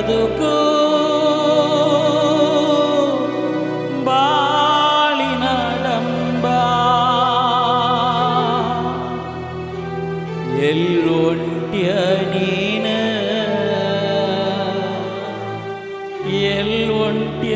ಬದುಕು ಬಾಳಿನ ಡಂಬ ಎಲ್ಲೊಂಟ್ಯ ನೀನ ಎಲ್ಲೊಂಟ್ಯ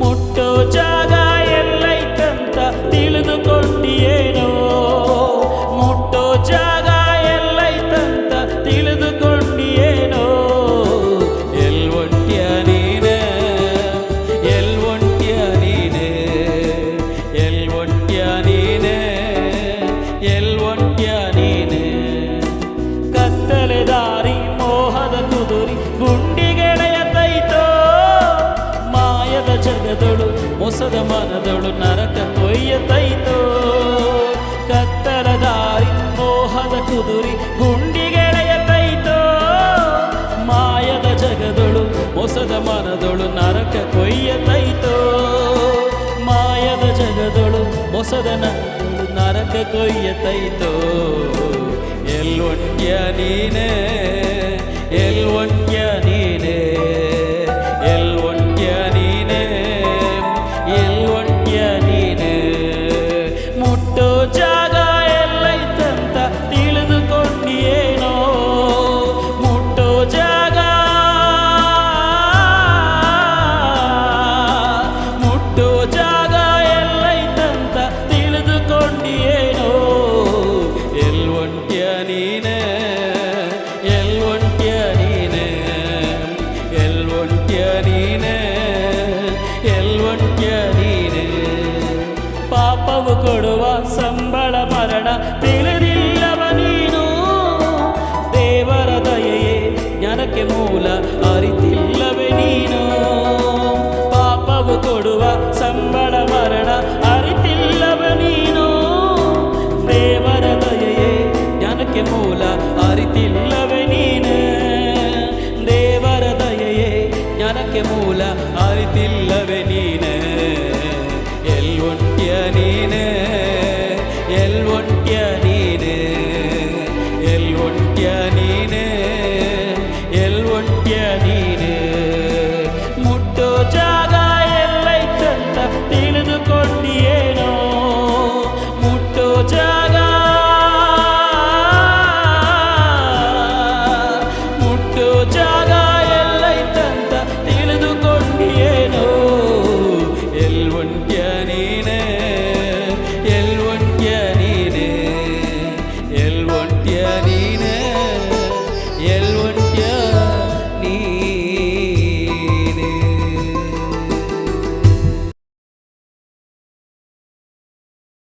ಮುಟ್ಟೋ ಜಾಗ ಎಲ್ಲೈತಂತ ತಿಳಿದುಕೊಂಡಿಯೇನೋ ಮುಟ್ಟೋ ಜಾಗ ಎಲ್ಲೈತಂತ ತಿಳಿದುಕೊಂಡಿಯೇನೋ ಎಲ್ಲೊಂಟ್ಯ ನೀನೆ ಎಲ್ಲೊಂಟ್ಯ ನೀನೆ ಎಲ್ಲೊಂಟ್ಯ ನೀನೆ ಎಲ್ಲೊಂಟ್ಯ ನೀನೆ ಕತ್ತಲೆ ದಾರಿ ಮೋಹದ ಕುದುರಿ ಗುಂಡಿಗೆಳೆಯತೈತೋ ಮಾಯದ ಜಗದೊಳು ಮೊಸದ ಮನದೊಳು ನರಕ ಕೊಯ್ಯತೈತೋ ಕತ್ತಲ ದಾರಿ ಮೋಹದ ಕುದುರಿ ಗುಂಡಿಗೆಳೆಯತೈತೋ ಮಾಯದ ಜಗದೊಳು ಮೊಸದ ಮನದೊಳು ನರಕ ಕೊಯ್ಯತೈತೋ ಮಾಯದ ಜಗದೊಳು ಮೊಸದ ನರಕ ಕೊಯ್ಯತೈತೋ ಎಲ್ಲೊಂಟ್ಯ ನೀನೆ ಎಲ್ಲೊಂಟ್ಯ ನೀನೆ ಎಲ್ಲೊಂಟ್ಯ ನೀನೆ ಎಲ್ಲೊಂಟ್ಯ ನೀನೆ ಮುಟ್ಟೋ ಜಾಗ ಎಲ್ಲೈತಂತ ತಿಳಿದುಕೊಂಡಿಯೇನೋ ಮುಟ್ಟೋ ಜಾಗ ಮುಟ್ಟೋ ಜಾಗ ಎಲ್ಲೈತಂತ ತಿಳಿದುಕೊಂಡಿಯೇನೋ ಎಲ್ಲೊಂಟ್ಯ ನೀನೆ ಎಲ್ಲೊಂಟ್ಯ ನೀನೆ ಎಲ್ಲೊಂಟ್ಯ ನೀನೆ ಎಲ್ಲೊಂಟ್ಯ ನೀನೆ ಪಾಪವು ಕೊಡುವ ಸಂಬಳ ಮರಣ